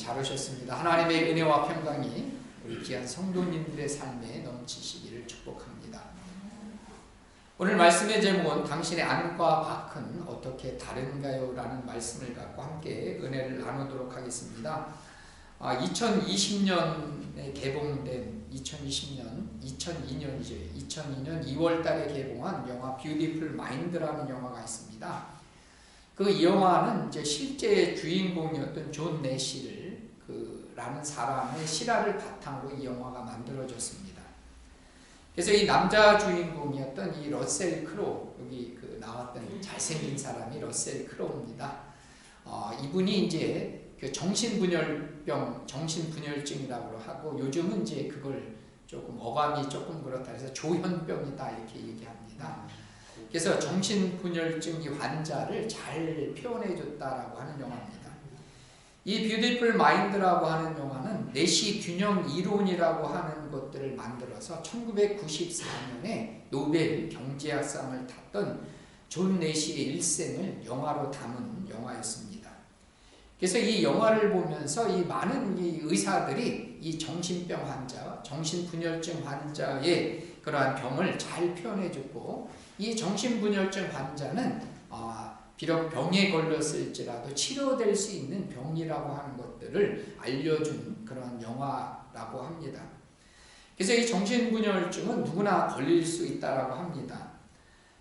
잘 오셨습니다. 하나님의 은혜와 평강이 우리 귀한 성도님들의 삶에 넘치시기를 축복합니다. 오늘 말씀의 제목은 당신의 안과 밖은 어떻게 다른가요? 라는 말씀을 갖고 함께 은혜를 나누도록 하겠습니다. 2020년에 개봉된 2002년이죠. 2002년 2월 달에 개봉한 영화 뷰티풀 마인드라는 영화가 있습니다. 그 영화는 이제 실제 주인공이었던 존 내시를 라는 사람의 실화를 바탕으로 이 영화가 만들어졌습니다. 그래서 이 남자 주인공이었던 이 러셀 크로우, 여기 나왔던 잘생긴 사람이 러셀 크로우입니다. 이분이 이제 그 정신분열증이라고 하고 요즘은 이제 그걸 조금 어감이 조금 그렇다 해서 조현병이다 이렇게 얘기합니다. 그래서 정신분열증 환자를 잘 표현해줬다라고 하는 영화입니다. 이 뷰티풀 마인드라고 하는 영화는 내시 균형 이론이라고 하는 것들을 만들어서 1994년에 노벨 경제학상을 탔던 존 내시의 일생을 영화로 담은 영화였습니다. 그래서 이 영화를 보면서 이 많은 이 의사들이 이 정신병 환자, 정신분열증 환자의 그러한 병을 잘 표현해줬고 이 정신분열증 환자는 비록 병에 걸렸을지라도 치료될 수 있는 병이라고 하는 것들을 알려준 그런 영화라고 합니다. 그래서 이 정신분열증은 누구나 걸릴 수 있다라고 합니다.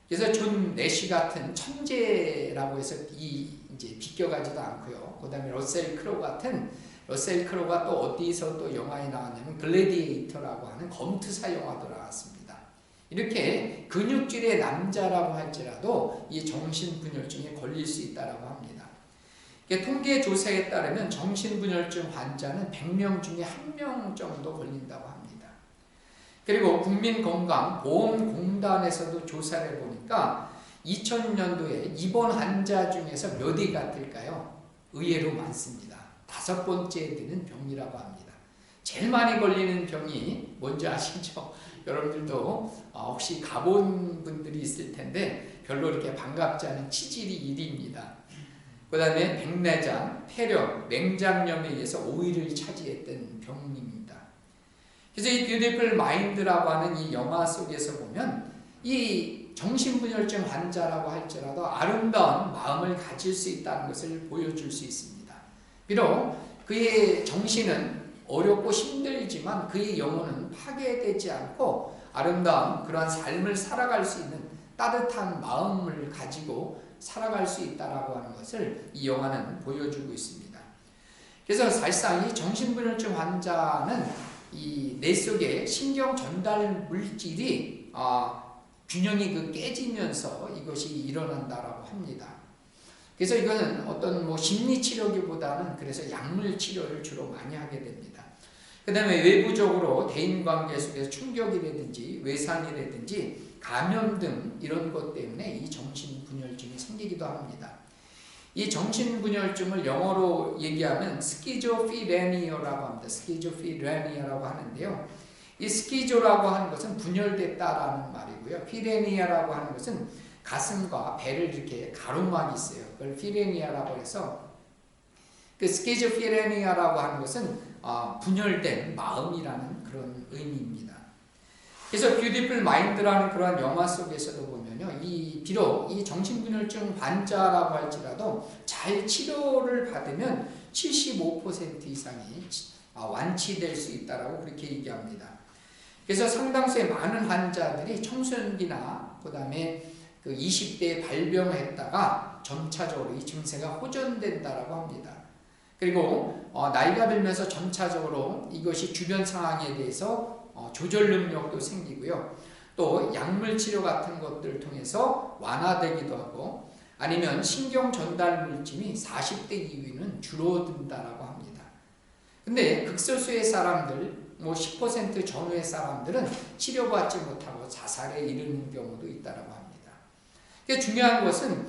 그래서 존 내시 같은 천재라고 해서 이제 비껴가지도 않고요. 그다음에 러셀 크로우가 또 어디서 또 영화에 나왔냐면 글래디에이터라고 하는 검투사 영화도 나왔습니다. 이렇게 근육질의 남자라고 할지라도 이 정신분열증에 걸릴 수 있다고 합니다. 통계 조사에 따르면 정신분열증 환자는 100명 중에 1명 정도 걸린다고 합니다. 그리고 국민건강보험공단에서도 조사를 해보니까 2000년도에 입원 환자 중에서 몇 위 같을까요? 의외로 많습니다. 5번째에 드는 병이라고 합니다. 제일 많이 걸리는 병이 뭔지 아시죠? 여러분들도 혹시 가본 분들이 있을 텐데 별로 이렇게 반갑지 않은 치질이 1위입니다. 그 다음에 백내장, 폐렴, 맹장염에 의해서 5위를 차지했던 병입니다. 그래서 이 뷰티풀 마인드라고 하는 이 영화 속에서 보면 이 정신분열증 환자라고 할지라도 아름다운 마음을 가질 수 있다는 것을 보여줄 수 있습니다. 비록 그의 정신은 어렵고 힘들지만 그의 영혼은 파괴되지 않고 아름다운 그러한 삶을 살아갈 수 있는 따뜻한 마음을 가지고 살아갈 수 있다라고 하는 것을 이 영화는 보여주고 있습니다. 그래서 사실상 이 정신분열증 환자는 이 뇌 속에 신경 전달 물질이 균형이 깨지면서 이것이 일어난다라고 합니다. 그래서 이거는 어떤 심리 치료기보다는 그래서 약물 치료를 주로 많이 하게 됩니다. 그 다음에 외부적으로 대인관계 속에서 충격이라든지 외상이라든지 감염 등 이런 것 때문에 이 정신분열증이 생기기도 합니다. 이 정신분열증을 영어로 얘기하면 스키조프레니아라고 합니다. 스키조프레니아라고 하는데요. 이 스키조라고 하는 것은 분열됐다라는 말이고요. 피레니아라고 하는 것은 가슴과 배를 이렇게 가로막이 있어요. 그걸 피레니아라고 해서 그 스키조프레니아라고 하는 것은 분열된 마음이라는 그런 의미입니다. 그래서 뷰티풀 마인드라는 그런 영화 속에서도 보면요, 비록 이 정신분열증 환자라고 할지라도 잘 치료를 받으면 75% 이상이 완치될 수 있다라고 그렇게 얘기합니다. 그래서 상당수의 많은 환자들이 청소년기나 그다음에 20대에 발병을 했다가 점차적으로 이 증세가 호전된다라고 합니다. 그리고 나이가 들면서 점차적으로 이것이 주변 상황에 대해서 조절 능력도 생기고요. 또 약물 치료 같은 것들을 통해서 완화되기도 하고 아니면 신경 전달 물질이 40대 이후에는 줄어든다라고 합니다. 근데 극소수의 사람들 10% 전후의 사람들은 치료받지 못하고 자살에 이르는 경우도 있다라고 합니다. 중요한 것은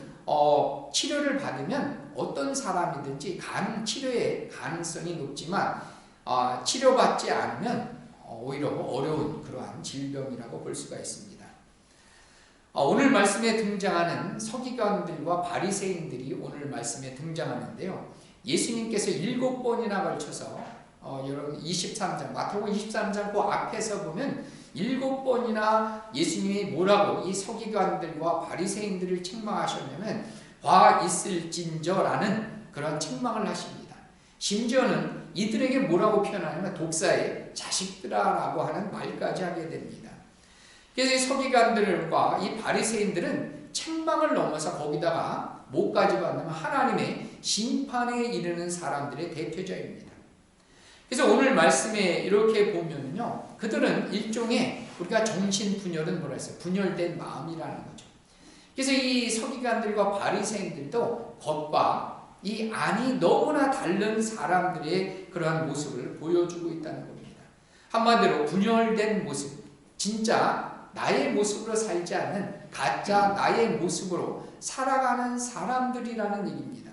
치료를 받으면 어떤 사람이든지 치료의 가능성이 높지만 치료받지 않으면 오히려 어려운 그러한 질병이라고 볼 수가 있습니다. 오늘 말씀에 등장하는 서기관들과 바리새인들이 오늘 말씀에 등장하는데요. 예수님께서 7번이나 걸쳐서 여러분 23장 마태복음 23장 그 앞에서 보면 7번이나 예수님이 뭐라고 이 서기관들과 바리새인들을 책망하셨냐면 화 있을진저라는 그런 책망을 하십니다. 심지어는 이들에게 뭐라고 표현하냐면 독사의 자식들아라고 하는 말까지 하게 됩니다. 그래서 이 서기관들과 이 바리새인들은 책망을 넘어서 거기다가 뭐까지 받냐면 하나님의 심판에 이르는 사람들의 대표자입니다. 그래서 오늘 말씀에 이렇게 보면요, 그들은 일종의 우리가 정신분열은 뭐라 했어요? 분열된 마음이라는 거죠. 그래서 이 서기관들과 바리새인들도 겉과 이 안이 너무나 다른 사람들의 그러한 모습을 보여주고 있다는 겁니다. 한마디로 분열된 모습, 진짜 나의 모습으로 살지 않는 가짜 나의 모습으로 살아가는 사람들이라는 얘기입니다.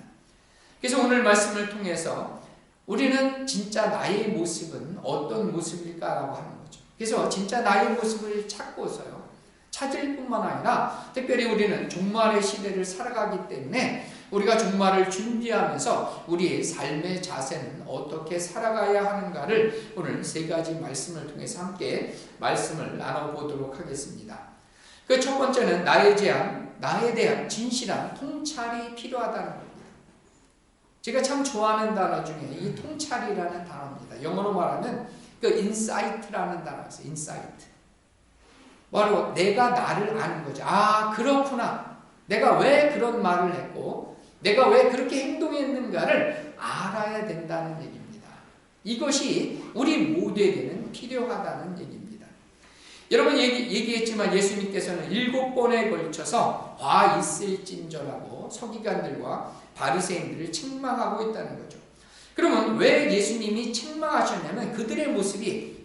그래서 오늘 말씀을 통해서 우리는 진짜 나의 모습은 어떤 모습일까라고 하는 거죠. 그래서 진짜 나의 모습을 찾고서요, 찾을 뿐만 아니라 특별히 우리는 종말의 시대를 살아가기 때문에 우리가 종말을 준비하면서 우리의 삶의 자세는 어떻게 살아가야 하는가를 오늘 3가지 말씀을 통해서 함께 말씀을 나눠보도록 하겠습니다. 그 첫 번째는 나에 대한 진실한 통찰이 필요하다는 겁니다. 제가 참 좋아하는 단어 중에 이 통찰이라는 단어입니다. 영어로 말하면 그 insight라는 단어가 있어요. insight. 바로 내가 나를 아는 거죠. 아, 그렇구나. 내가 왜 그런 말을 했고 내가 왜 그렇게 행동했는가를 알아야 된다는 얘기입니다. 이것이 우리 모두에게는 필요하다는 얘기입니다. 여러분 얘기했지만 예수님께서는 7번에 걸쳐서 화 있을진저라고 서기관들과 바리새인들을 책망하고 있다는 거죠. 그러면 왜 예수님이 책망하셨냐면 그들의 모습이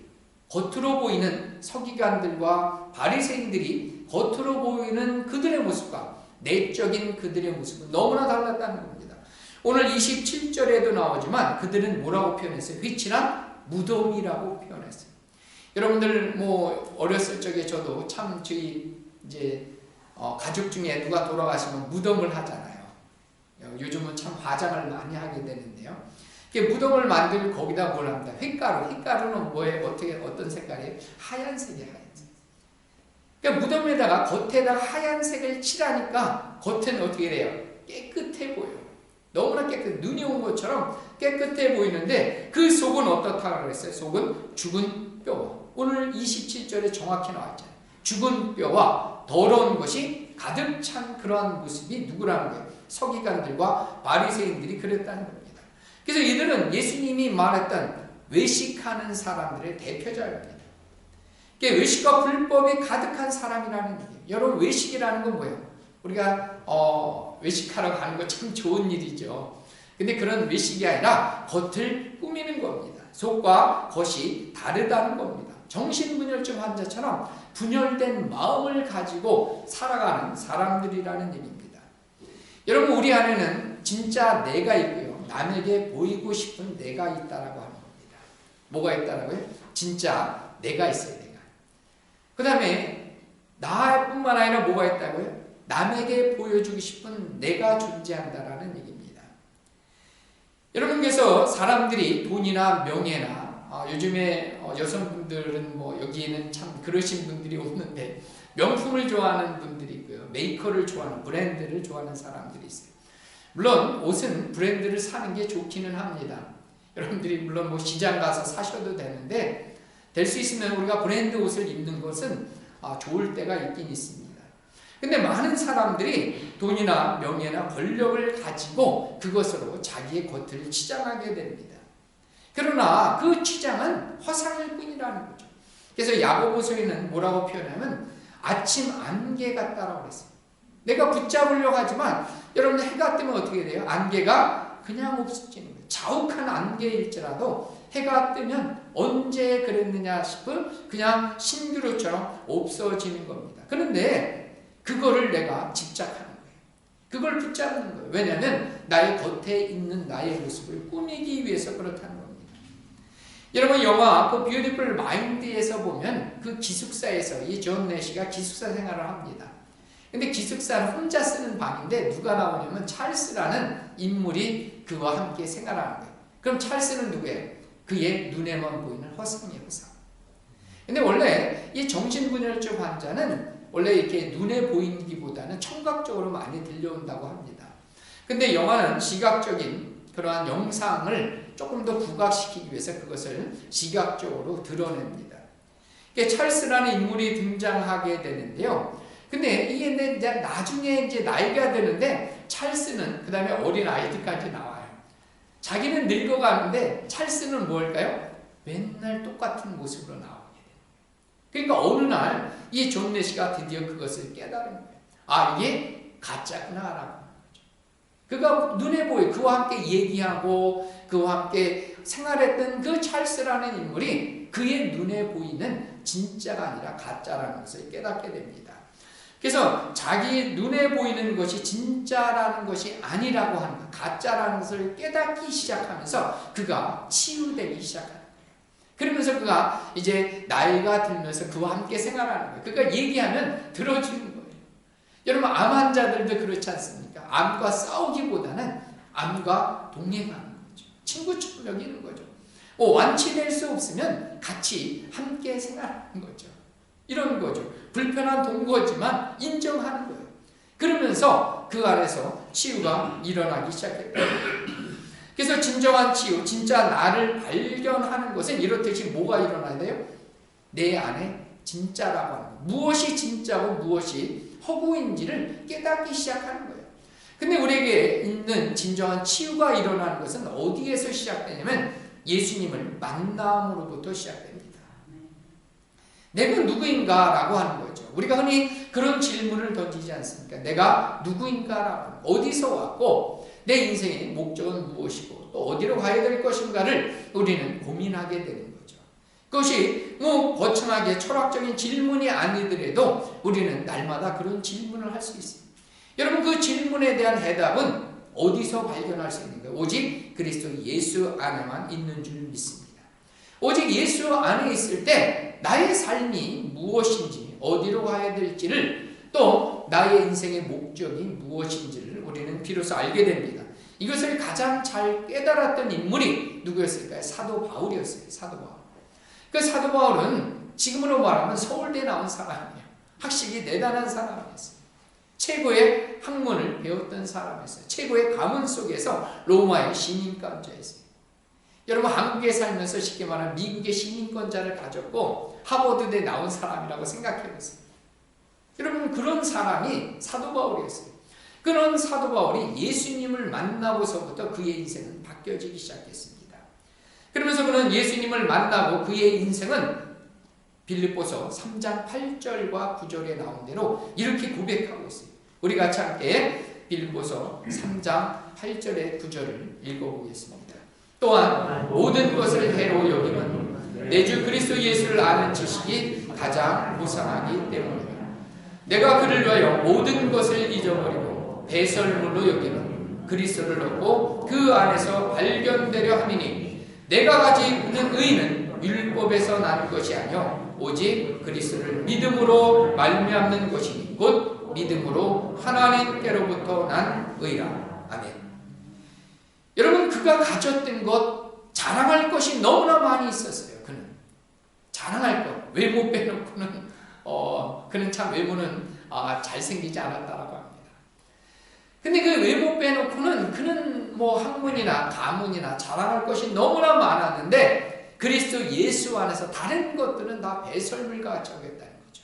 겉으로 보이는 서기관들과 바리새인들이 겉으로 보이는 그들의 모습과 내적인 그들의 모습은 너무나 달랐다는 겁니다. 오늘 27절에도 나오지만 그들은 뭐라고 표현했어요? 휘칠한 무덤이라고 표현했어요. 여러분들 뭐 어렸을 적에 저도 참 저희 이제 가족 중에 누가 돌아가시면 무덤을 하잖아요. 요즘은 참 화장을 많이 하게 되는데요. 무덤을 만들고 거기다 뭘 합니다? 휘가루는 뭐예요? 어떤 색깔이에요? 하얀색이에요. 하얀색. 그러니까 무덤에다가 겉에다가 하얀색을 칠하니까 겉에는 어떻게 돼요? 깨끗해 보여요. 너무나 눈이 온 것처럼 깨끗해 보이는데 그 속은 어떻다고 그랬어요? 속은 죽은 뼈. 오늘 27절에 정확히 나왔잖아요. 죽은 뼈와 더러운 것이 가득 찬 그러한 모습이 누구라는 거예요? 서기관들과 바리새인들이 그랬다는 겁니다. 그래서 이들은 예수님이 말했던 외식하는 사람들의 대표자입니다. 외식과 불법이 가득한 사람이라는 얘기예요. 여러분, 외식이라는 건 뭐예요? 우리가 외식하러 가는 거 참 좋은 일이죠. 근데 그런 외식이 아니라 겉을 꾸미는 겁니다. 속과 겉이 다르다는 겁니다. 정신분열증 환자처럼 분열된 마음을 가지고 살아가는 사람들이라는 얘기입니다. 여러분, 우리 안에는 진짜 내가 있고요, 남에게 보이고 싶은 내가 있다라고 하는 겁니다. 뭐가 있다라고요? 진짜 내가 있어요. 내가. 그 다음에 나뿐만 아니라 뭐가 있다고요? 남에게 보여주고 싶은 내가 존재한다라는 얘기입니다. 여러분께서 사람들이 돈이나 명예나 요즘에 여성분들은 뭐 여기에는 참 그러신 분들이 없는데 명품을 좋아하는 분들이 있고요. 메이커를 좋아하는, 브랜드를 좋아하는 사람들이 있어요. 물론 옷은 브랜드를 사는 게 좋기는 합니다. 여러분들이 물론 뭐 시장 가서 사셔도 되는데 될 수 있으면 우리가 브랜드 옷을 입는 것은 좋을 때가 있긴 있습니다. 근데 많은 사람들이 돈이나 명예나 권력을 가지고 그것으로 자기의 겉을 치장하게 됩니다. 그러나 그 치장은 허상일 뿐이라는 거죠. 그래서 야고보서에는 뭐라고 표현하면 아침 안개 같다라고 그랬어요. 내가 붙잡으려고 하지만 여러분 해가 뜨면 어떻게 돼요? 안개가 그냥 없어지는 거예요. 자욱한 안개일지라도 해가 뜨면 언제 그랬느냐 싶은 그냥 신기루처럼 없어지는 겁니다. 그런데 그거를 내가 집착하는 거예요. 그걸 붙잡는 거예요. 왜냐하면 나의 겉에 있는 나의 모습을 꾸미기 위해서 그렇다는 겁니다. 여러분, 영화 그 뷰티풀 마인드에서 보면 그 기숙사에서 이 존 내시가 기숙사 생활을 합니다. 근데 기숙사는 혼자 쓰는 방인데 누가 나오냐면 찰스라는 인물이 그와 함께 생활하는 거예요. 그럼 찰스는 누구예요? 그의 눈에만 보이는 허상이에요, 허상. 근데 원래 이 정신분열증 환자는 원래 이렇게 눈에 보이기보다는 청각적으로 많이 들려온다고 합니다. 근데 영화는 시각적인 그러한 영상을 조금 더 부각시키기 위해서 그것을 시각적으로 드러냅니다. 찰스라는 인물이 등장하게 되는데요. 근데 이게 이제 나중에 이제 나이가 드는데 찰스는 그 다음에 어린 아이들까지 나와요. 자기는 늙어가는데 찰스는 뭘까요? 맨날 똑같은 모습으로 나오게 돼요. 그러니까 어느 날 이 존 내시가 드디어 그것을 깨달은 거예요. 아, 이게 가짜구나라고 하는 거죠. 그가 눈에 보여 그와 함께 얘기하고 그와 함께 생활했던 그 찰스라는 인물이 그의 눈에 보이는 진짜가 아니라 가짜라는 것을 깨닫게 됩니다. 그래서 자기 눈에 보이는 것이 진짜라는 것이 아니라고 하는 것, 가짜라는 것을 깨닫기 시작하면서 그가 치유되기 시작하는 거예요. 그러면서 그가 이제 나이가 들면서 그와 함께 생활하는 거예요. 그러니까 얘기하면 들어주는 거예요. 여러분 암 환자들도 그렇지 않습니까? 암과 싸우기보다는 암과 동행하는 거죠. 친구처럼 여기는 거죠. 완치될 수 없으면 같이 함께 생활하는 거죠. 이런 거죠. 불편한 동거지만 인정하는 거예요. 그러면서 그 안에서 치유가 일어나기 시작했다. 그래서 진정한 치유, 진짜 나를 발견하는 것은 이렇듯이 뭐가 일어나야 돼요? 내 안에 진짜라고 하는 거예요. 무엇이 진짜고 무엇이 허구인지를 깨닫기 시작하는 거예요. 근데 우리에게 있는 진정한 치유가 일어나는 것은 어디에서 시작되냐면 예수님을 만남으로부터 시작됩니다. 내가 누구인가? 라고 하는 거죠. 우리가 흔히 그런 질문을 던지지 않습니까? 내가 누구인가? 라고 하는 거. 어디서 왔고 내 인생의 목적은 무엇이고 또 어디로 가야 될 것인가를 우리는 고민하게 되는 거죠. 그것이 거창하게 철학적인 질문이 아니더라도 우리는 날마다 그런 질문을 할 수 있습니다. 여러분 그 질문에 대한 해답은 어디서 발견할 수 있는 거예요? 오직 그리스도 예수 안에만 있는 줄 믿습니다. 오직 예수 안에 있을 때 나의 삶이 무엇인지 어디로 가야 될지를 또 나의 인생의 목적이 무엇인지를 우리는 비로소 알게 됩니다. 이것을 가장 잘 깨달았던 인물이 누구였을까요? 사도 바울이었어요. 사도 바울. 그 사도 바울은 지금으로 말하면 서울대 나온 사람이에요. 학식이 대단한 사람이었어요. 최고의 학문을 배웠던 사람이었어요. 최고의 가문 속에서 로마의 시민권자였어요. 여러분 한국에 살면서 쉽게 말하면 미국의 시민권자를 가졌고 하버드대 나온 사람이라고 생각해보세요. 여러분 그런 사람이 사도 바울이었어요. 그런 사도 바울이 예수님을 만나고서부터 그의 인생은 바뀌어지기 시작했습니다. 그러면서 그는 예수님을 만나고 그의 인생은 빌립보서 3장 8절과 9절에 나온 대로 이렇게 고백하고 있어요. 우리 같이 함께 빌립보서 3장 8절의 9절을 읽어보겠습니다. 또한 모든 것을 해로 여기면 내 주 그리스도 예수를 아는 지식이 가장 무상하기 때문이다. 내가 그를 위하여 모든 것을 잊어버리고 배설물로 여기는 그리스도를 얻고 그 안에서 발견되려 함이니 내가 가지고 있는 의는 율법에서 나는 것이 아니요 오직 그리스도를 믿음으로 말미암는 것이니 곧 믿음으로 하나님께로부터 난 의라. 아멘. 여러분 그가 가졌던 것 자랑할 것이 너무나 많이 있었어요. 그는 자랑할 것 외모 빼놓고는 그는 참 외모는 잘생기지 않았다라고 합니다. 근데 그 외모 빼놓고는 그는 학문이나 가문이나 자랑할 것이 너무나 많았는데 그리스도 예수 안에서 다른 것들은 다 배설물과 같이 여겼다는 거죠.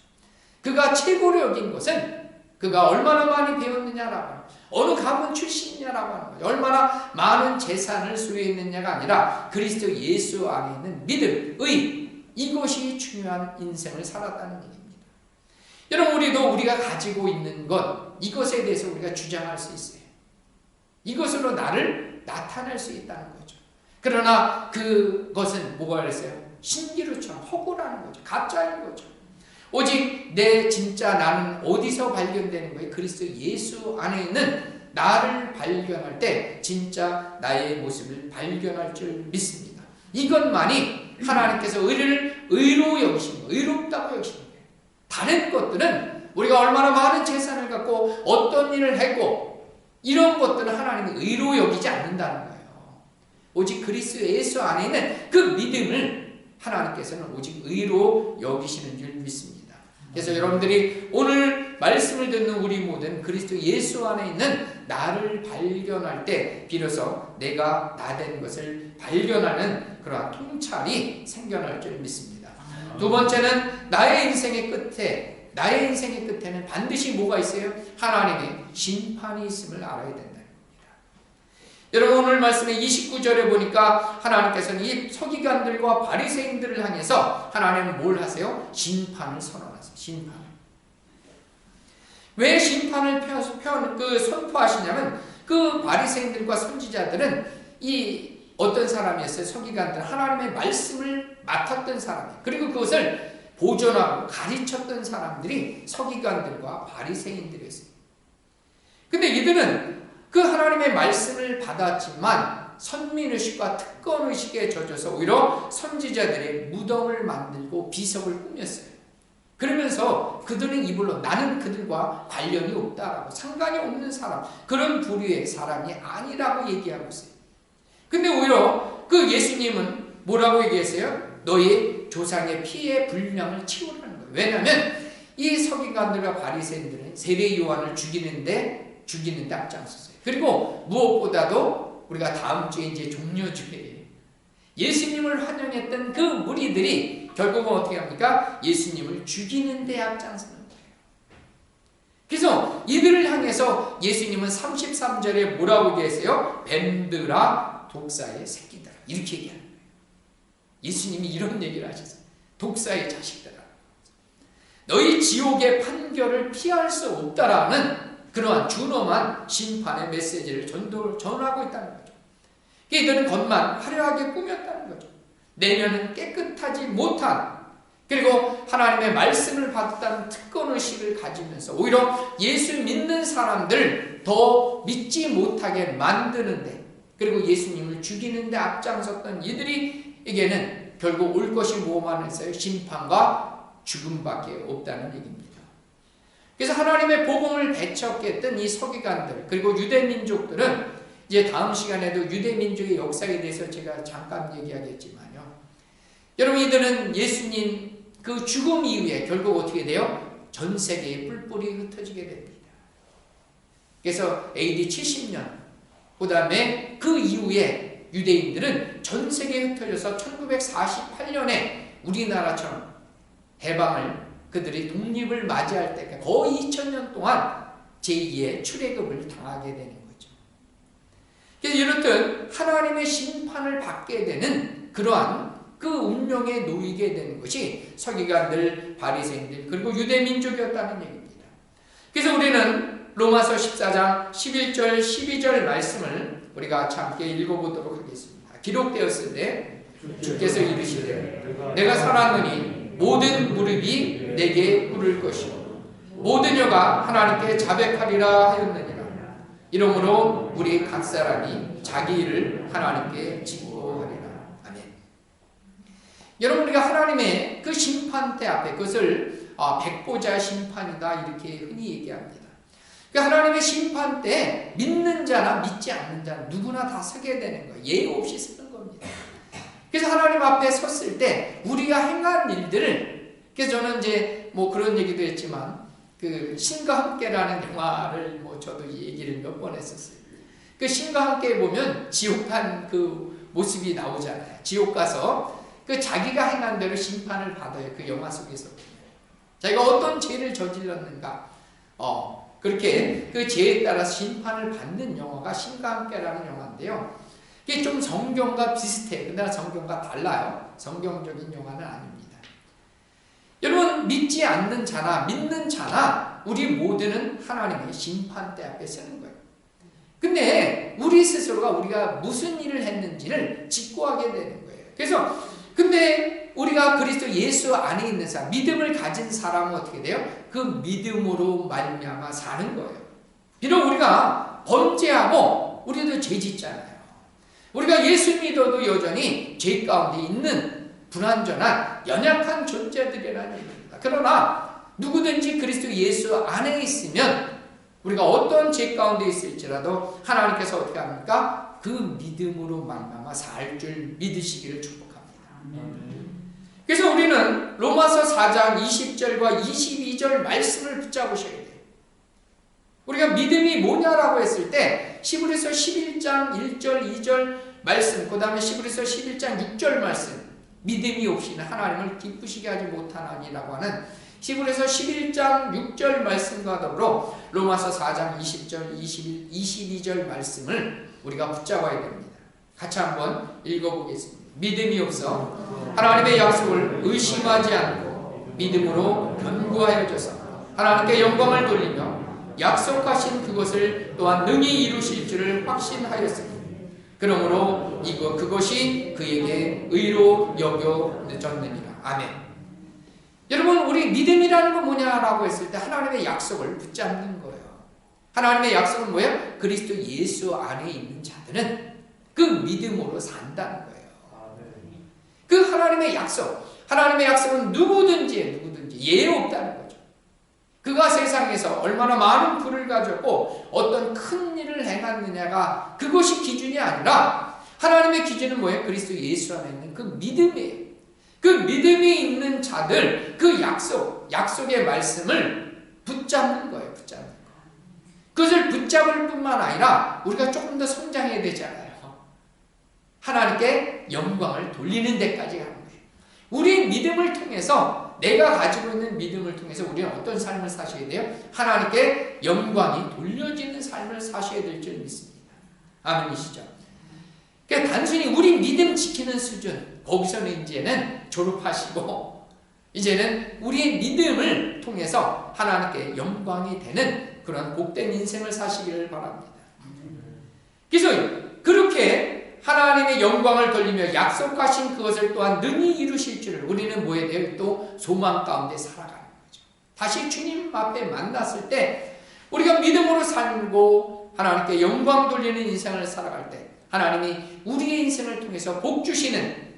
그가 최고로 여긴 것은 그가 얼마나 많이 배웠느냐라고 하는 거죠. 어느 가문 출신이냐라고 하는 거죠. 얼마나 많은 재산을 소유했느냐가 아니라 그리스도 예수 안에 있는 믿음, 의 이것이 중요한 인생을 살았다는 얘기입니다. 여러분 우리도 우리가 가지고 있는 것 이것에 대해서 우리가 주장할 수 있어요. 이것으로 나를 나타낼 수 있다는 거죠. 그러나 그것은 뭐가 그랬어요? 신기루처럼 허구라는 거죠. 가짜인 거죠. 오직 내 진짜 나는 어디서 발견되는 거예요? 그리스도 예수 안에 있는 나를 발견할 때 진짜 나의 모습을 발견할 줄 믿습니다. 이것만이 하나님께서 의를 의로 여기시는 거예요. 의롭다고 여기시는 거예요. 다른 것들은 우리가 얼마나 많은 재산을 갖고 어떤 일을 했고 이런 것들은 하나님은 의로 여기지 않는다는 거예요. 오직 그리스도 예수 안에 있는 그 믿음을 하나님께서는 오직 의로 여기시는 줄 믿습니다. 그래서 여러분들이 오늘 말씀을 듣는 우리 모든 그리스도 예수 안에 있는 나를 발견할 때 비로소 내가 나 된 것을 발견하는 그러한 통찰이 생겨날 줄 믿습니다. 두 번째는 나의 인생의 끝에는 반드시 뭐가 있어요? 하나님의 심판이 있음을 알아야 된다는 겁니다. 여러분 오늘 말씀의 29절에 보니까 하나님께서는 이 서기관들과 바리새인들을 향해서 하나님은 뭘 하세요? 심판을 선언하세요. 심판을. 왜 심판을 선포하시냐면 그 바리새인들과 선지자들은 이 어떤 사람이었어요? 서기관들은 하나님의 말씀을 맡았던 사람, 그리고 그것을 보존하고 가르쳤던 사람들이 서기관들과 바리새인들이었어요. 근데 이들은 그 하나님의 말씀을 받았지만 선민의식과 특권의식에 젖어서 오히려 선지자들의 무덤을 만들고 비석을 꾸몄어요. 그러면서 그들은 이불로 나는 그들과 관련이 없다라고, 상관이 없는 사람, 그런 부류의 사람이 아니라고 얘기하고 있어요. 근데 오히려 그 예수님은 뭐라고 얘기했어요? 너희 조상의 피의 분량을 치우라는 거예요. 왜냐하면 이 서기관들과 바리새인들은 세례 요한을 죽이는데 앞장섰어요. 그리고 무엇보다도 우리가 다음 주에 이제 종려주에 예수님을 환영했던 그 무리들이 결국은 어떻게 합니까? 예수님을 죽이는 데 앞장서는 거예요. 그래서 이들을 향해서 예수님은 33절에 뭐라고 얘기했어요? 뱀들아 독사의 새끼들아, 이렇게 얘기하는 거예요. 예수님이 이런 얘기를 하셨어요. 독사의 자식들아, 너희 지옥의 판결을 피할 수 없다라는 그러한 준엄한 심판의 메시지를 전하고 있다는 거죠. 이들은 겉만 화려하게 꾸몄다는 거죠. 내면은 깨끗하지 못한, 그리고 하나님의 말씀을 받았다는 특권의식을 가지면서 오히려 예수 믿는 사람들 더 믿지 못하게 만드는데, 그리고 예수님을 죽이는데 앞장섰던 이들에게는 결국 올 것이 뭐만 했어요? 심판과 죽음밖에 없다는 얘기입니다. 그래서 하나님의 복음을 배척했던 이 서기관들, 그리고 유대민족들은 이제 다음 시간에도 유대민족의 역사에 대해서 제가 잠깐 얘기하겠지만요. 여러분 이들은 예수님 그 죽음 이후에 결국 어떻게 돼요? 전 세계에 뿔뿔이 흩어지게 됩니다. 그래서 AD 70년, 그 다음에 그 이후에 유대인들은 전 세계에 흩어져서 1948년에 우리나라처럼 해방을, 그들이 독립을 맞이할 때까지 거의 2000년 동안 제2의 출애굽을 당하게 되는 거죠. 그래서 이렇듯 하나님의 심판을 받게 되는 그러한 그 운명에 놓이게 되는 것이 서기관들, 바리새인들, 그리고 유대민족이었다는 얘기입니다. 그래서 우리는 로마서 14장 11절, 12절 말씀을 우리가 같이 함께 읽어보도록 하겠습니다. 기록되었을 때 주께서 이르시되 내가 살았느니 모든 무릎이 내게 꿇을 것이요 모든 혀가 하나님께 자백하리라 하였느니라. 이러므로 우리 각 사람이 자기 일을 하나님께 직고하리라. 아멘. 여러분 우리가 하나님의 그 심판대 앞에 그것을 백보자 심판이다 이렇게 흔히 얘기합니다. 그 하나님의 심판 때 믿는 자나 믿지 않는 자 누구나 다 서게 되는 거예요. 예의 없이 서는 겁니다. 그래서 하나님 앞에 섰을 때 우리가 행한 일들을, 그래서 저는 이제 뭐 그런 얘기도 했지만 그 신과 함께라는 영화를 뭐 저도 얘기를 몇 번 했었어요. 그 신과 함께 보면 지옥 간 그 모습이 나오잖아요. 지옥 가서 그 자기가 행한 대로 심판을 받아요. 그 영화 속에서 자기가 어떤 죄를 저질렀는가 그렇게 그 죄에 따라 심판을 받는 영화가 신과 함께라는 영화인데요. 이게 좀 성경과 비슷해요. 그러나 성경과 달라요. 성경적인 영화는 아닙니다. 여러분 믿지 않는 자나 믿는 자나 우리 모두는 하나님의 심판대 앞에 서는 거예요. 근데 우리 스스로가 우리가 무슨 일을 했는지를 직고하게 되는 거예요. 그래서 근데 우리가 그리스도 예수 안에 있는 사람, 믿음을 가진 사람은 어떻게 돼요? 그 믿음으로 말미암아 사는 거예요. 비록 우리가 범죄하고 우리도 죄 짓잖아요. 우리가 예수 믿어도 여전히 죄 가운데 있는 불완전한 연약한 존재들이라는 얘기입니다. 그러나 누구든지 그리스도 예수 안에 있으면 우리가 어떤 죄 가운데 있을지라도 하나님께서 어떻게 합니까? 그 믿음으로 말미암아 살 줄 믿으시기를 축복합니다. 그래서 우리는 로마서 4장 20절과 22절 말씀을 붙잡으셔야 돼요. 우리가 믿음이 뭐냐라고 했을 때 히브리서 11장 1절 2절 말씀, 그 다음에 히브리서 11장 6절 말씀, 믿음이 없이는 하나님을 기쁘시게 하지 못하나니라고 하는 히브리서 11장 6절 말씀과 더불어 로마서 4장 20절 22절 말씀을 우리가 붙잡아야 됩니다. 같이 한번 읽어보겠습니다. 믿음이 없어 하나님의 약속을 의심하지 않고 믿음으로 견고하여져서 하나님께 영광을 돌리며 약속하신 그것을 또한 능히 이루실 줄을 확신하였으니 그러므로 그것이 그에게 의로 여겨졌느니라. 아멘. 여러분, 우리 믿음이라는 건 뭐냐라고 했을 때 하나님의 약속을 붙잡는 거예요. 하나님의 약속은 뭐예요? 그리스도 예수 안에 있는 자들은 그 믿음으로 산다는 거예요. 그 하나님의 약속은 누구든지 예외 없다는 거죠. 그가 세상에서 얼마나 많은 부를 가졌고 어떤 큰 일을 행했느냐가 그것이 기준이 아니라 하나님의 기준은 뭐예요? 그리스도 예수 안에 있는 그 믿음이에요. 그 믿음이 있는 자들, 그 약속의 말씀을 붙잡는 거예요. 그것을 붙잡을 뿐만 아니라 우리가 조금 더 성장해야 되잖아요. 하나님께 영광을 돌리는 데까지 가는 거예요. 우리의 믿음을 통해서, 내가 가지고 있는 믿음을 통해서 우리는 어떤 삶을 사셔야 돼요? 하나님께 영광이 돌려지는 삶을 사셔야 될 줄 믿습니다. 아멘이시죠? 그러니까 단순히 우리 믿음 지키는 수준, 거기서는 이제는 졸업하시고 이제는 우리의 믿음을 통해서 하나님께 영광이 되는 그런 복된 인생을 사시기를 바랍니다. 그래서 그렇게 하나님의 영광을 돌리며 약속하신 그것을 또한 능히 이루실 줄을 우리는 뭐에 대해 또 소망 가운데 살아가는 거죠. 다시 주님 앞에 만났을 때 우리가 믿음으로 살고 하나님께 영광 돌리는 인생을 살아갈 때 하나님이 우리의 인생을 통해서 복 주시는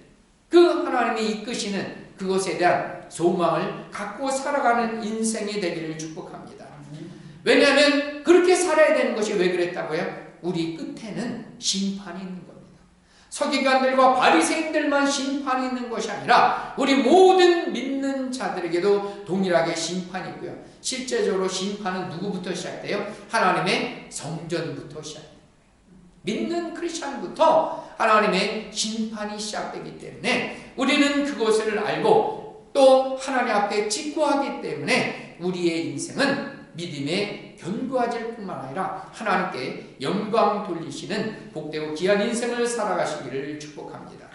그 하나님이 이끄시는 그것에 대한 소망을 갖고 살아가는 인생이 되기를 축복합니다. 왜냐하면 그렇게 살아야 되는 것이 왜 그랬다고요? 우리 끝에는 심판이 있는 겁니다. 서기관들과 바리새인들만 심판이 있는 것이 아니라 우리 모든 믿는 자들에게도 동일하게 심판이 있고요. 실제적으로 심판은 누구부터 시작돼요? 하나님의 성전부터 시작돼요. 믿는 크리스찬부터 하나님의 심판이 시작되기 때문에 우리는 그것을 알고 또 하나님 앞에 직구하기 때문에 우리의 인생은 믿음에 견고해질 뿐만 아니라 하나님께 영광 돌리시는 복되고 귀한 인생을 살아가시기를 축복합니다.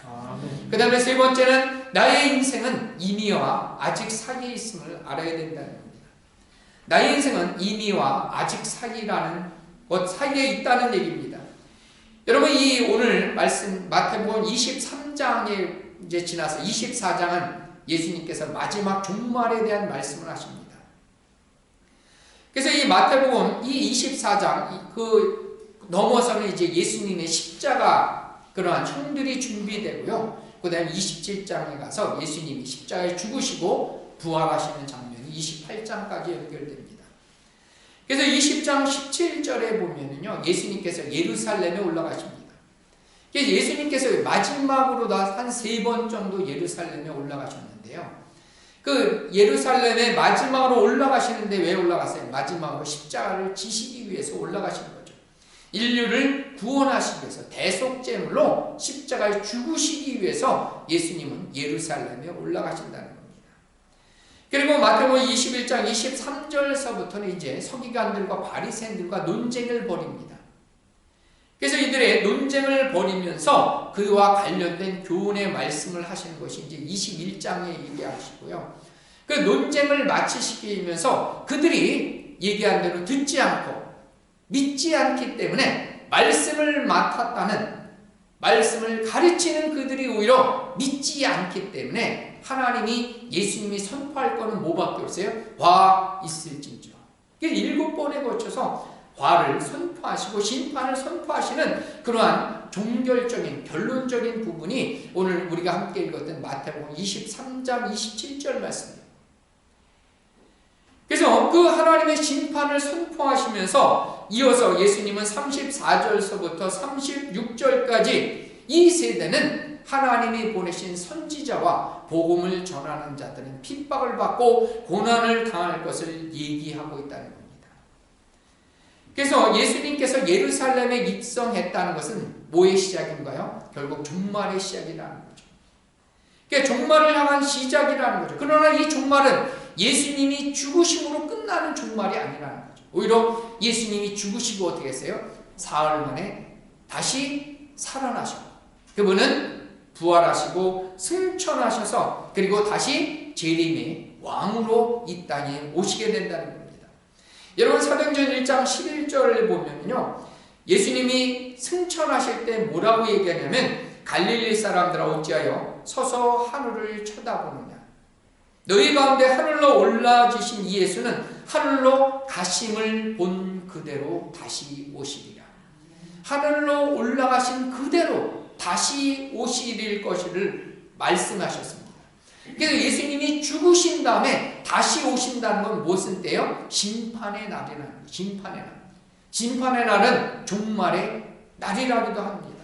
그 다음에 세 번째는 나의 인생은 이미와 아직 사이에 있음을 알아야 된다는 겁니다. 나의 인생은 이미와 아직 사이라는 것 사이에 있다는 얘기입니다. 여러분, 이 오늘 말씀 마태복음 23장에 이제 지나서 24장은 예수님께서 마지막 종말에 대한 말씀을 하십니다. 그래서 이 마태복음 이 24장 그 넘어서는 이제 예수님의 십자가 그러한 형들이 준비되고요. 그 다음에 27장에 가서 예수님이 십자가에 죽으시고 부활하시는 장면이 28장까지 연결됩니다. 그래서 20장 17절에 보면은요, 예수님께서 예루살렘에 올라가십니다. 그래서 예수님께서 마지막으로 한 3번 정도 예루살렘에 올라가셨는데요. 그 예루살렘에 마지막으로 올라가시는데 왜 올라갔어요? 마지막으로 십자가를 지시기 위해서 올라가신 거죠. 인류를 구원하시기 위해서 대속제물로 십자가에 죽으시기 위해서 예수님은 예루살렘에 올라가신다는 겁니다. 그리고 마태복음 21장 23절서부터는 이제 서기관들과 바리새인들과 논쟁을 벌입니다. 그래서 이들의 논쟁을 벌이면서 그와 관련된 교훈의 말씀을 하시는 것이 이제 21장에 얘기하시고요. 그 논쟁을 마치시키면서 그들이 얘기한 대로 듣지 않고 믿지 않기 때문에 말씀을 맡았다는, 말씀을 가르치는 그들이 오히려 믿지 않기 때문에 하나님이 예수님이 선포할 거는 뭐밖에 없어요? 화 있을진저. 7번에 거쳐서 화를 선포하시고 심판을 선포하시는 그러한 종결적인 결론적인 부분이 오늘 우리가 함께 읽었던 마태복음 23장 27절 말씀입니다. 그래서 그 하나님의 심판을 선포하시면서 이어서 예수님은 34절서부터 36절까지 이 세대는 하나님이 보내신 선지자와 복음을 전하는 자들은 핍박을 받고 고난을 당할 것을 얘기하고 있다는 겁니다. 그래서 예수님께서 예루살렘에 입성했다는 것은 뭐의 시작인가요? 결국 종말의 시작이라는 거죠. 그러니까 종말을 향한 시작이라는 거죠. 그러나 이 종말은 예수님이 죽으심으로 끝나는 종말이 아니라는 거죠. 오히려 예수님이 죽으시고 어떻게 했어요? 사흘 만에 다시 살아나셨고, 그분은 부활하시고 승천하셔서 그리고 다시 재림의 왕으로 이 땅에 오시게 된다는 겁니다. 여러분, 사도행전 1장 11절을 보면요, 예수님이 승천하실 때 뭐라고 얘기하냐면, 갈릴리 사람들아 어찌하여 서서 하늘을 쳐다보느냐. 너희 가운데 하늘로 올라지신 이 예수는 하늘로 가심을 본 그대로 다시 오시리라. 하늘로 올라가신 그대로 다시 오시릴 것을 말씀하셨습니다. 그래서 예수님이 죽으신 다음에 다시 오신다는 건 무슨 때요? 심판의 날이라는 거예요. 심판의 날. 심판의 날은 종말의 날이라기도 합니다.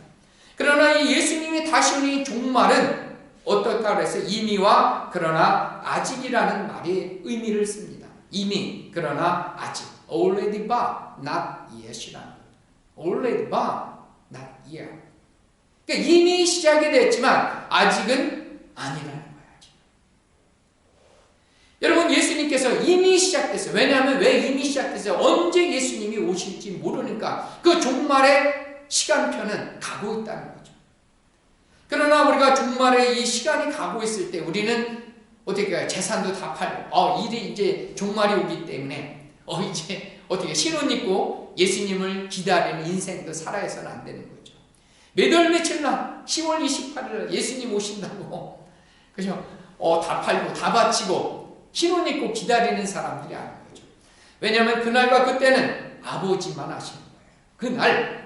그러나 이 예수님이 다시 오는 종말은 어떻다 그랬어요? 이미와 그러나 아직이라는 말의 의미를 씁니다. 이미 그러나 아직. Already but not yet이라는 거예요. Already but not yet. 그러니까 이미 시작이 됐지만 아직은 아니라는 거예요. 아직. 여러분, 예수님께서 이미 시작됐어요. 왜냐하면 왜 이미 시작됐어요? 언제 예수님이 오실지 모르니까 그 종말의 시간표는 가고 있다는 거죠. 그러나 우리가 종말에 이 시간이 가고 있을 때 우리는 어떻게 해요? 재산도 다 팔고 일이 이제 종말이 오기 때문에 이제 어떻게 신혼 입고 예수님을 기다리는 인생도 살아서는 안 되는 거죠. 몇 월 며칠 날 10월 28일 예수님 오신다고 그죠? 다 팔고 다 바치고 신혼 입고 기다리는 사람들이 아닌 거죠. 왜냐하면 그날과 그때는 아버지만 아시는 거예요. 그날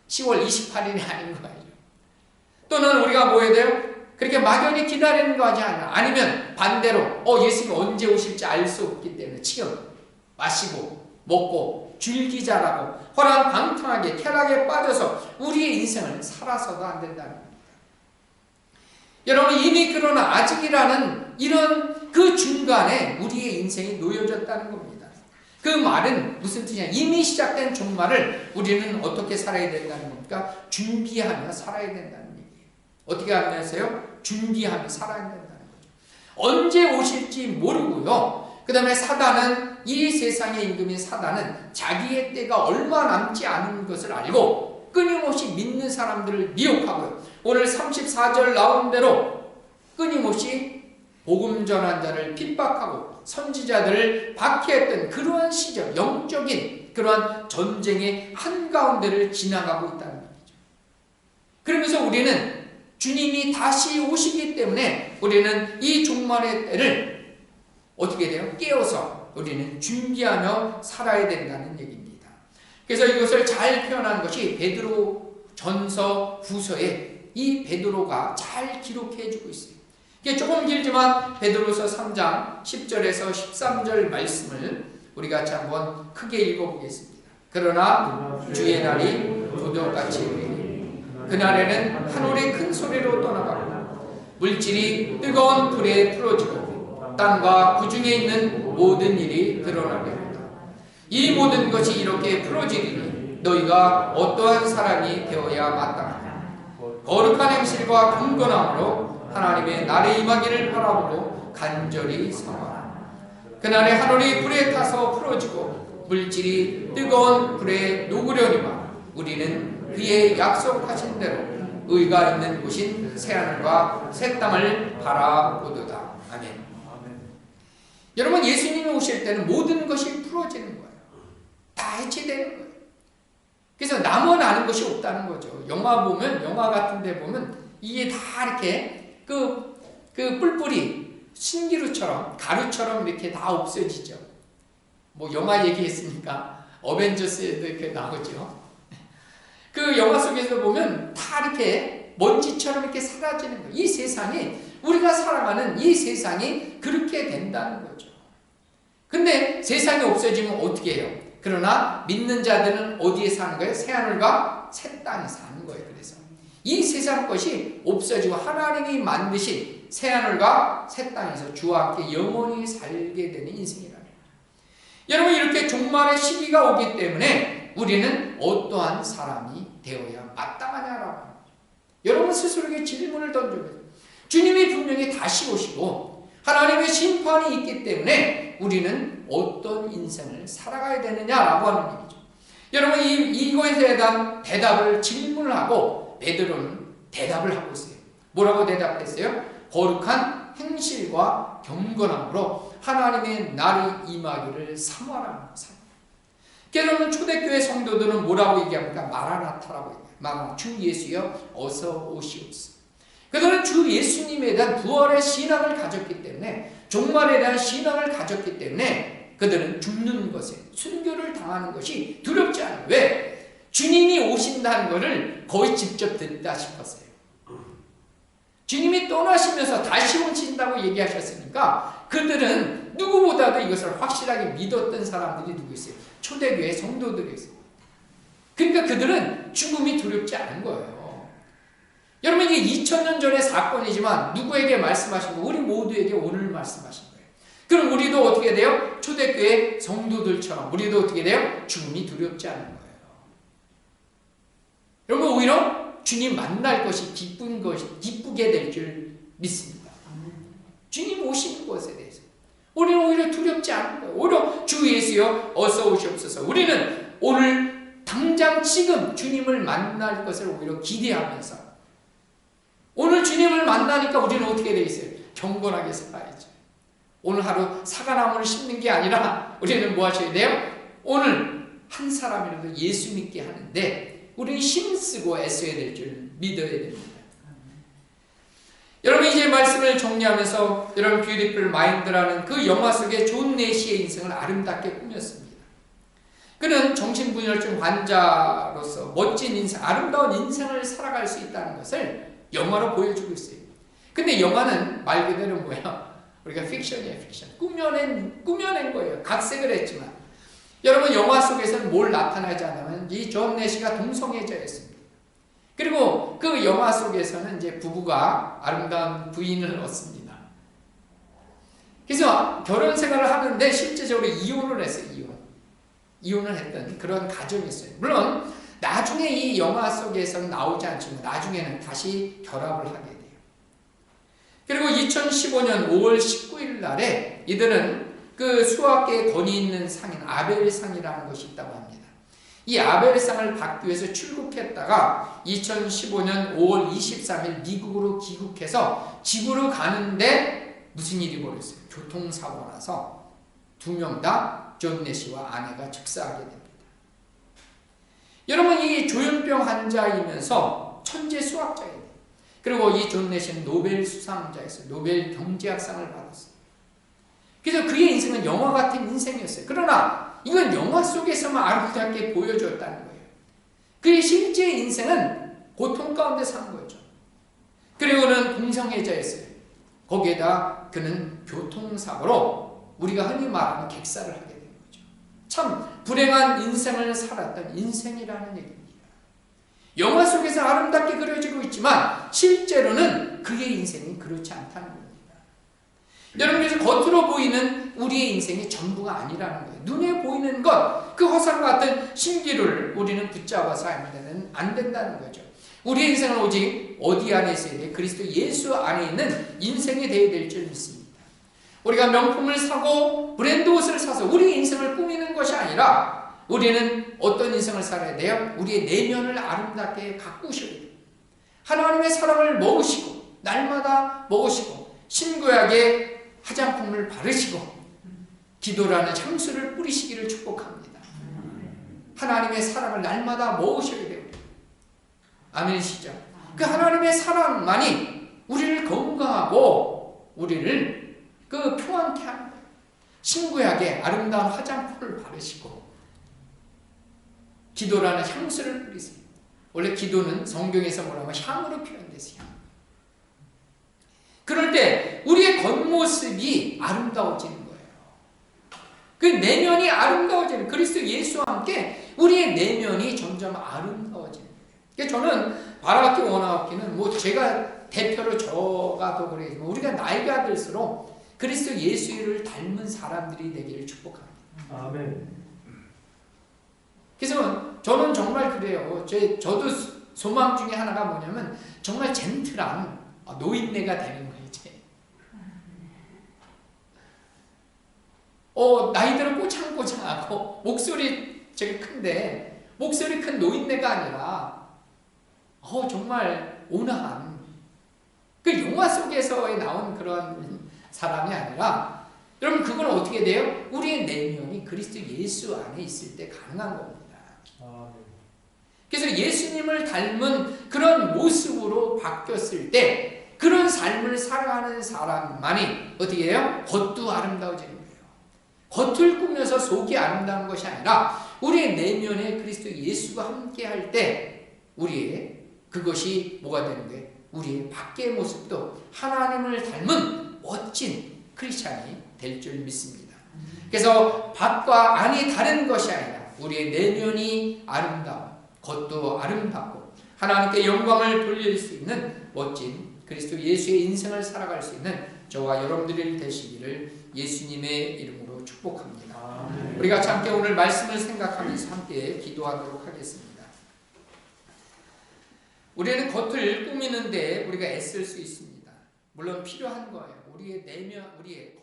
10월 28일이 아닌 거예요. 또는 우리가 뭐 해야 돼요? 그렇게 막연히 기다리는 거 하지 않아. 아니면 반대로 예수님 언제 오실지 알 수 없기 때문에 지금 마시고 먹고 즐기자라고 호랑방탕하게 쾌락에 빠져서 우리의 인생을 살아서도 안 된다는 겁니다. 여러분, 이미 그러나 아직이라는 이런 그 중간에 우리의 인생이 놓여졌다는 겁니다. 그 말은 무슨 뜻이냐? 이미 시작된 종말을 우리는 어떻게 살아야 된다는 겁니까? 준비하며 살아야 된다는 얘기예요. 어떻게 하면서요? 준비하며 살아야 된다는 거죠. 언제 오실지 모르고요. 그 다음에 사단은, 이 세상의 임금인 사단은 자기의 때가 얼마 남지 않은 것을 알고 끊임없이 믿는 사람들을 미혹하고요. 오늘 34절 나온 대로 끊임없이 복음 전한 자를 핍박하고 선지자들을 박해했던 그러한 시절, 영적인 그러한 전쟁의 한가운데를 지나가고 있다는 얘기죠. 그러면서 우리는 주님이 다시 오시기 때문에 우리는 이 종말의 때를 어떻게 돼요? 깨어서 우리는 준비하며 살아야 된다는 얘기입니다. 그래서 이것을 잘 표현한 것이 베드로 전서 후서에 이 베드로가 잘 기록해주고 있어요. 이게 조금 길지만 베드로서 3장 10절에서 13절 말씀을 우리 같이 한번 크게 읽어보겠습니다. 그러나 주의 날이 도둑같이 오리니 그날에는 하늘이 큰 소리로 떠나가고 물질이 뜨거운 불에 풀어지고 땅과 그 중에 있는 모든 일이 드러나리로다. 이 모든 것이 이렇게 풀어지리니 너희가 어떠한 사람이 되어야 마땅하냐. 거룩한 행실과 경건함으로 하나님의 날에 임하기를 바라보고 간절히 사모하라. 그날에 하늘이 불에 타서 풀어지고 물질이 뜨거운 불에 녹으려니와 우리는 그의 약속하신 대로 의가 있는 곳인 새하늘과 새 땅을 바라보도다. 아멘. 여러분, 예수님이 오실 때는 모든 것이 풀어지는 거예요. 다 해체되는 거예요. 그래서 남아나는 것이 없다는 거죠. 영화 보면, 영화 같은 데 보면 이게 다 이렇게 그 뿔뿔이 신기루처럼, 가루처럼 이렇게 다 없어지죠. 뭐 영화 얘기했으니까 어벤져스에도 이렇게 나오죠. 그 영화 속에서 보면 다 이렇게 먼지처럼 이렇게 사라지는 거예요. 이 세상이, 우리가 살아가는 이 세상이 그렇게 된다는 거죠. 근데 세상이 없어지면 어떻게 해요? 그러나 믿는 자들은 어디에 사는 거예요? 새하늘과 새 땅에 사는 거예요. 그래서 이 세상 것이 없어지고 하나님이 만드신 새하늘과 새 땅에서 주와 함께 영원히 살게 되는 인생이랍니다. 여러분, 이렇게 종말의 시기가 오기 때문에 우리는 어떠한 사람이 되어야 마땅하냐라고 합니다. 여러분 스스로에게 질문을 던져보세요. 주님이 분명히 다시 오시고 하나님의 심판이 있기 때문에 우리는 어떤 인생을 살아가야 되느냐라고 하는 얘기죠. 여러분, 이거에 대한 대답을 질문을 하고 베드로는 대답을 하고 있어요. 뭐라고 대답했어요? 거룩한 행실과 경건함으로 하나님의 날이 임하기를 사모하라. 여러분, 초대교회 성도들은 뭐라고 얘기합니까? 마라나타라고 얘기해요. 마라나, 주 예수여 어서 오시옵소서. 그들은 주 예수님에 대한 부활의 신앙을 가졌기 때문에, 종말에 대한 신앙을 가졌기 때문에 그들은 죽는 것에, 순교를 당하는 것이 두렵지 않아요. 왜? 주님이 오신다는 것을 거의 직접 듣다 싶었어요. 주님이 떠나시면서 다시 오신다고 얘기하셨으니까 그들은 누구보다도 이것을 확실하게 믿었던 사람들이 누구 있어요? 초대교회 성도들이 있어요. 그러니까 그들은 죽음이 두렵지 않은 거예요. 여러분, 이게 2000년 전의 사건이지만 누구에게 말씀하신 거? 우리 모두에게 오늘 말씀하신 거예요. 그럼 우리도 어떻게 돼요? 초대교회 성도들처럼 우리도 어떻게 돼요? 죽음이 두렵지 않은 거예요. 여러분, 오히려 주님 만날 것이 기쁘게 될 줄 믿습니다. 주님 오시는 것에 대해서 우리는 오히려 두렵지 않은 거예요. 오히려 주 예수여 어서 오시옵소서. 우리는 오늘 당장 지금 주님을 만날 것을 오히려 기대하면서, 오늘 주님을 만나니까 우리는 어떻게 되어 있어요? 경건하게 살아야죠. 오늘 하루 사과나무를 심는 게 아니라 우리는 뭐 하셔야 돼요? 오늘 한 사람이라도 예수 믿게 하는데 우리는 힘쓰고 애써야 될 줄 믿어야 됩니다. 여러분, 이제 말씀을 정리하면서 여러분, 뷰티풀 마인드라는 그 영화 속에 존 내시의 인생을 아름답게 꾸몄습니다. 그는 정신분열증 환자로서 멋진 인생, 아름다운 인생을 살아갈 수 있다는 것을 영화로 보여주고 있어요. 근데 영화는 말 그대로 뭐야? 우리가 픽션이에요, 픽션. 꾸며낸 거예요. 각색을 했지만. 여러분, 영화 속에서는 뭘 나타나지 않으면 이 존 내시가 동성애자였습니다. 그리고 그 영화 속에서는 이제 부부가 아름다운 부인을 얻습니다. 그래서 결혼 생활을 하는데 실제적으로 이혼을 했어요. 이혼을 했던 그런 가정이 있어요. 물론 나중에 이 영화 속에서는 나오지 않지만 나중에는 다시 결합을 하게 돼요. 그리고 2015년 5월 19일 날에 이들은 그 수학계에 권위 있는 상인 아벨상이라는 것이 있다고 합니다. 이 아벨상을 받기 위해서 출국했다가 2015년 5월 23일 미국으로 귀국해서 집으로 가는데 무슨 일이 벌어졌어요? 교통사고가 나서 두 명 다 존 내시와 아내가 즉사하게 됩니다. 여러분, 이 조현병 환자이면서 천재 수학자예요. 그리고 이 존 내시는 노벨 수상자였어요. 노벨 경제학상을 받았어요. 그래서 그의 인생은 영화 같은 인생이었어요. 그러나 이건 영화 속에서만 아름답게 보여줬다는 거예요. 그의 실제 인생은 고통 가운데 산 거죠. 그리고 그는 공성애자였어요. 거기에다 그는 교통사고로 우리가 흔히 말하는 객사를 하게 된 거죠. 참 불행한 인생을 살았던 인생이라는 얘기입니다. 영화 속에서 아름답게 그려지고 있지만 실제로는 그의 인생이 그렇지 않다는 겁니다. 여러분, 그래서 겉으로 보이는 우리의 인생이 전부가 아니라는 거예요. 눈에 보이는 것, 그 허상 같은 신기를 우리는 붙잡아 살면 안 된다는 거죠. 우리의 인생은 오직 어디 안에 있어야 돼? 그리스도 예수 안에 있는 인생이 되어야 될 줄 믿습니다. 우리가 명품을 사고 브랜드 옷을 사서 우리의 인생을 꾸미는 것이 아니라 우리는 어떤 인생을 살아야 돼요? 우리의 내면을 아름답게 가꾸셔야 돼요. 하나님의 사랑을 먹으시고 날마다 먹으시고 신구약의 화장품을 바르시고 기도라는 향수를 뿌리시기를 축복합니다. 하나님의 사랑을 날마다 먹으셔야 돼요. 아멘이시죠? 그 하나님의 사랑만이 우리를 건강하고 우리를 그 평안케 하는 거예요. 신구약의 아름다운 화장품을 바르시고 기도라는 향수를 뿌리세요. 원래 기도는 성경에서 뭐라면 향으로 표현돼서 향. 그럴 때 우리의 겉모습이 아름다워지는 거예요. 그 내면이 아름다워지는, 그리스도 예수와 함께 우리의 내면이 점점 아름다워지는 거예요. 그러니까 저는 바라기 원하기는 뭐 제가 대표로 저가 더 그러지만 우리가 나이가 들수록 그리스도 예수를 닮은 사람들이 되기를 축복합니다. 아멘. 그래서 저는 정말 그래요. 저도 소망 중에 하나가 뭐냐면 정말 젠틀한 노인네가 되는 거예요. 이제. 나이 들어 꼬창꼬창하고 목소리 되게 큰데 목소리 큰 노인네가 아니라 정말 온화한, 그 영화 속에서 나온 그런 사람이 아니라, 여러분 그건 어떻게 돼요? 우리의 내면이 그리스도 예수 안에 있을 때 가능한 겁니다. 그래서 예수님을 닮은 그런 모습으로 바뀌었을 때 그런 삶을 살아가는 사람만이 어떻게 해요? 겉도 아름다워지는 거예요. 겉을 꾸며서 속이 아름다운 것이 아니라 우리의 내면에 그리스도 예수가 함께 할 때 우리의 그것이 뭐가 되는 거예요? 우리의 밖의 모습도 하나님을 닮은 멋진 크리스찬이 될 줄 믿습니다. 그래서 밖과 안이 다른 것이 아니라 우리의 내면이 아름다워 겉도 아름답고 하나님께 영광을 돌릴 수 있는 멋진 그리스도 예수의 인생을 살아갈 수 있는 저와 여러분들이 되시기를 예수님의 이름으로 축복합니다. 우리 같이 함께 오늘 말씀을 생각하면서 함께 기도하도록 하겠습니다. 우리는 겉을 꾸미는데 우리가 애쓸 수 있습니다. 물론 필요한 거예요. 우리의 내면, 우리의